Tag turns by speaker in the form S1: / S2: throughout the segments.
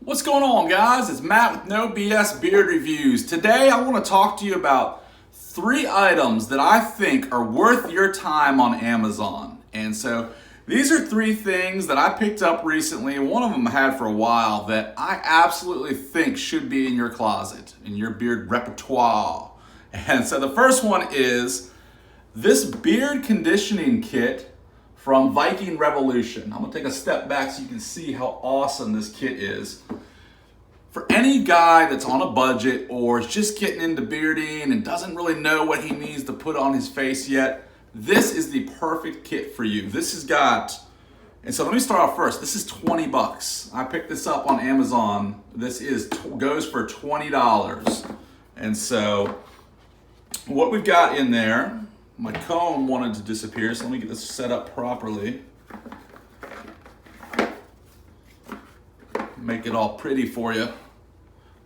S1: What's going on, guys? It's Matt with No BS Beard Reviews. Today I want to talk to you about 3 items that I think are worth your time on Amazon. And so these are 3 things that I picked up recently. One of them I had for a while that I absolutely think should be in your closet, in your beard repertoire. And so the first one is this beard conditioning kit from Viking Revolution. I'm gonna take a step back so you can see how awesome this kit is. For any guy that's on a budget or is just getting into bearding and doesn't really know what he needs to put on his face yet, this is the perfect kit for you. This has got, and so let me start off first. This is 20 bucks. I picked this up on Amazon. This goes for $20. And so what we've got in there, my comb wanted to disappear, so let me get this set up properly. Make it all pretty for you.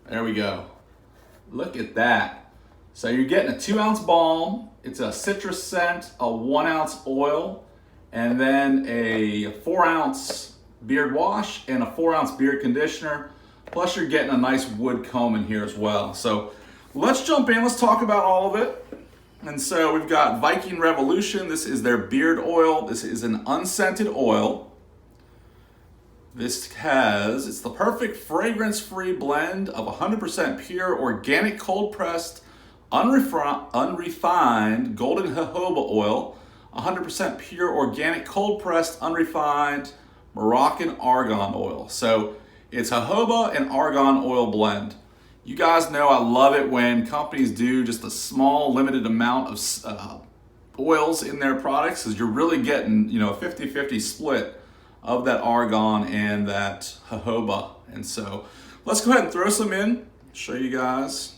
S1: There we go. Look at that. So you're getting a 2-ounce balm. It's a citrus scent, a 1-ounce oil, and then a 4-ounce beard wash and a 4-ounce beard conditioner. Plus you're getting a nice wood comb in here as well. So let's jump in. Let's talk about all of it. And so we've got Viking Revolution. This is their beard oil. This is an unscented oil. It's the perfect fragrance-free blend of 100% pure organic cold-pressed, unrefined golden jojoba oil, 100% pure organic cold-pressed, unrefined Moroccan argan oil. So it's jojoba and argan oil blend. You guys know I love it when companies do just a small limited amount of oils in their products, because you're really getting, a 50-50 split of that argan and that jojoba. And so let's go ahead and throw some in, show you guys.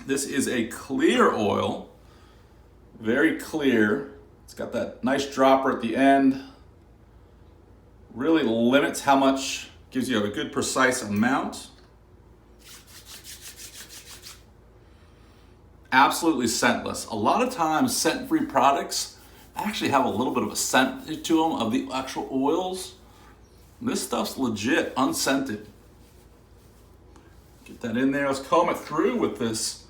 S1: This is a clear oil, very clear. It's got that nice dropper at the end. Really limits how much, gives you a good precise amount. Absolutely scentless. A lot of times scent-free products actually have a little bit of a scent to them of the actual oils. This stuff's legit, unscented. Get that in there. Let's comb it through with this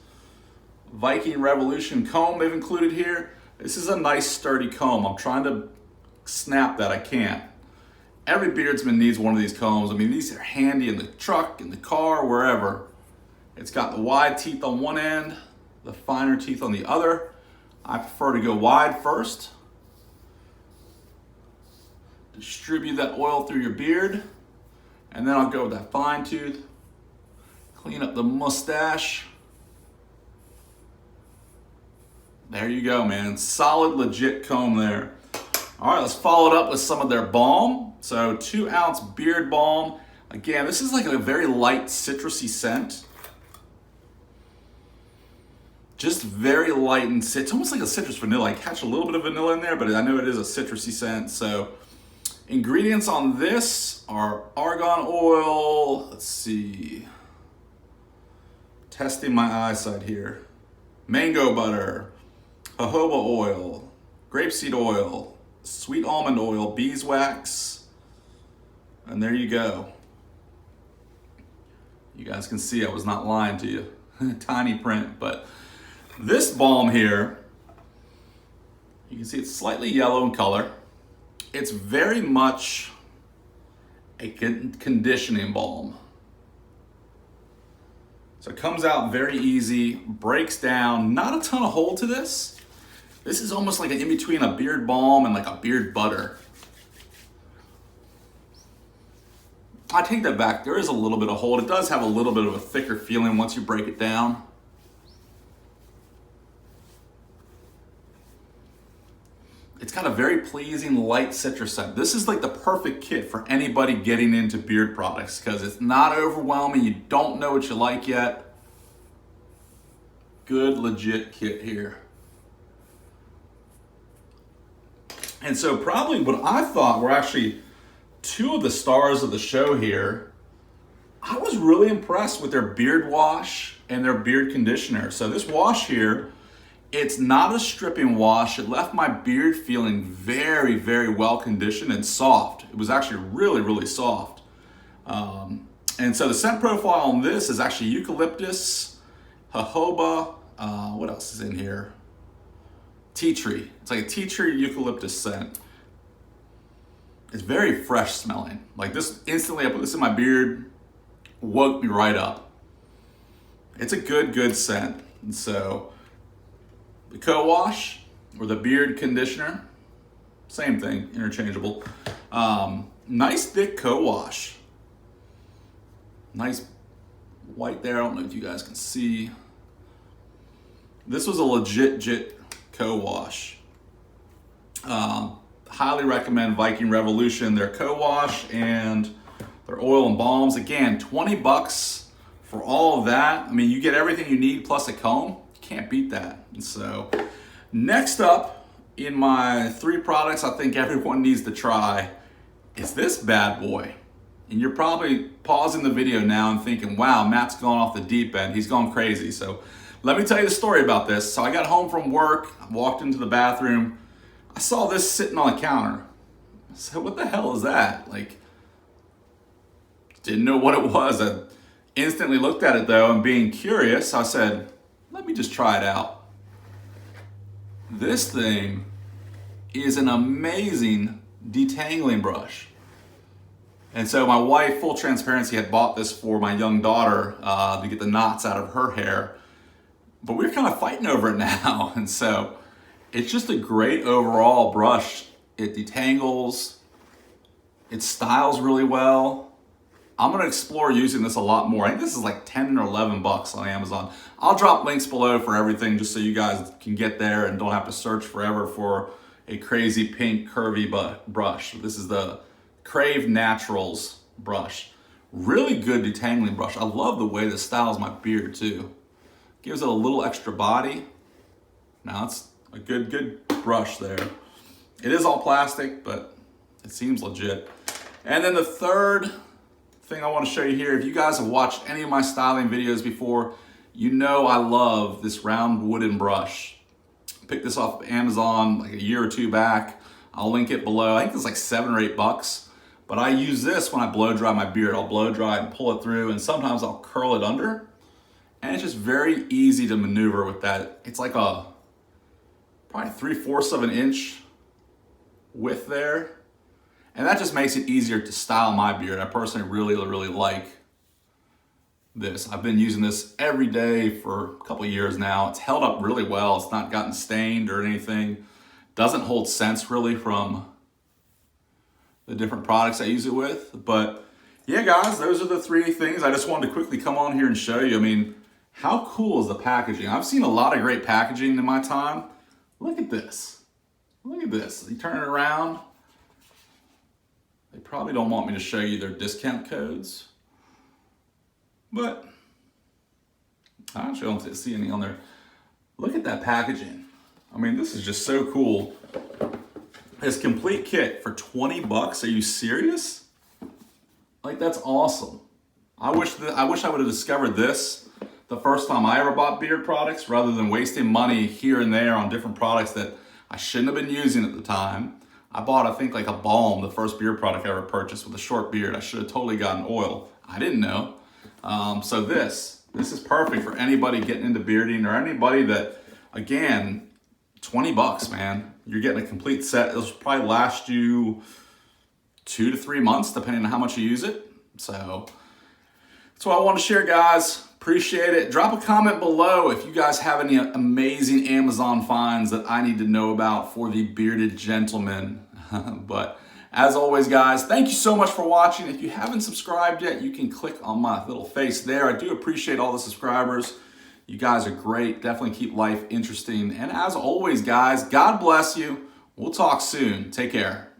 S1: Viking Revolution comb they've included here. This is a nice sturdy comb. I'm trying to snap that, I can't. Every beardsman needs one of these combs. I mean, these are handy in the truck, in the car, wherever. It's got the wide teeth on one end, the finer teeth on the other. I prefer to go wide first. Distribute that oil through your beard, and then I'll go with that fine tooth. Clean up the mustache. There you go, man. Solid, legit comb there. All right, let's follow it up with some of their balm. So 2-ounce beard balm. Again, this is like a very light citrusy scent. Just very light and it's almost like a citrus vanilla. I catch a little bit of vanilla in there, but I know it is a citrusy scent. So ingredients on this are argan oil. Let's see. Testing my eyesight here. Mango butter, jojoba oil, grapeseed oil, sweet almond oil, beeswax, and there you go. You guys can see I was not lying to you. Tiny print, but this balm here, you can see it's slightly yellow in color. It's very much a conditioning balm. So it comes out very easy, breaks down, not a ton of hold to this. This is almost like an in between a beard balm and like a beard butter. I take that back, there is a little bit of hold. It does have a little bit of a thicker feeling once you break it down. It's got a very pleasing light citrus scent. This is like the perfect kit for anybody getting into beard products because it's not overwhelming. You don't know what you like yet. Good, legit kit here. And so probably what I thought were actually 2 of the stars of the show here. I was really impressed with their beard wash and their beard conditioner. So this wash here, it's not a stripping wash. It left my beard feeling very, very well conditioned and soft. It was actually really, really soft. And so the scent profile on this is actually eucalyptus, jojoba, what else is in here? Tea tree. It's like a tea tree eucalyptus scent. It's very fresh smelling. Like this, instantly I put this in my beard, woke me right up. It's a good scent. And so the co-wash or the beard conditioner, same thing, interchangeable. Nice thick co-wash. Nice white there. I don't know if you guys can see. This was a legit co-wash. Highly recommend Viking Revolution, their co-wash and their oil and balms. Again, 20 bucks for all of that. I mean, you get everything you need plus a comb. You can't beat that. And so next up in my 3 products I think everyone needs to try is this bad boy. And you're probably pausing the video now and thinking, wow, Matt's gone off the deep end. He's gone crazy. So let me tell you the story about this. So I got home from work, I walked into the bathroom. I saw this sitting on the counter. I said, what the hell is that? Like, didn't know what it was. I instantly looked at it though, and being curious, I said, let me just try it out. This thing is an amazing detangling brush. And so my wife, full transparency, had bought this for my young daughter to get the knots out of her hair. But we're kind of fighting over it now. And so it's just a great overall brush. It detangles, it styles really well. I'm gonna explore using this a lot more. I think this is like 10 or 11 bucks on Amazon. I'll drop links below for everything just so you guys can get there and don't have to search forever for a crazy pink curvy brush. This is the Crave Naturals brush. Really good detangling brush. I love the way this styles my beard too. Gives it a little extra body. Now it's a good brush there. It is all plastic, but it seems legit. And then the third thing I want to show you here, if you guys have watched any of my styling videos before, you know I love this round wooden brush. Picked this off of Amazon like a year or 2 back. I'll link it below. I think it's like 7 or 8 bucks. But I use this when I blow dry my beard. I'll blow dry and pull it through, and sometimes I'll curl it under. And it's just very easy to maneuver with that. It's like a probably 3/4 of an inch width there. And that just makes it easier to style my beard. I personally really like this. I've been using this every day for a couple of years now. It's held up really well. It's not gotten stained or anything. Doesn't hold scents really from the different products I use it with. But yeah, guys, those are the 3 things I just wanted to quickly come on here and show you. I mean, how cool is the packaging? I've seen a lot of great packaging in my time. Look at this. Look at this. You turn it around. They probably don't want me to show you their discount codes, but I actually don't see any on there. Look at that packaging. I mean, this is just so cool. This complete kit for 20 bucks. Are you serious? Like, that's awesome. I wish I would have discovered this the first time I ever bought beard products, rather than wasting money here and there on different products that I shouldn't have been using at the time. I bought, I think, like a Balm, the first beard product I ever purchased with a short beard. I should have totally gotten oil. I didn't know. So this is perfect for anybody getting into bearding, or anybody that, again, 20 bucks, man. You're getting a complete set. It'll probably last you 2 to 3 months, depending on how much you use it. So that's what I want to share, guys. Appreciate it. Drop a comment below if you guys have any amazing Amazon finds that I need to know about for the bearded gentleman. But as always, guys, thank you so much for watching. If you haven't subscribed yet, you can click on my little face there. I do appreciate all the subscribers. You guys are great. Definitely keep life interesting. And as always, guys, God bless you. We'll talk soon. Take care.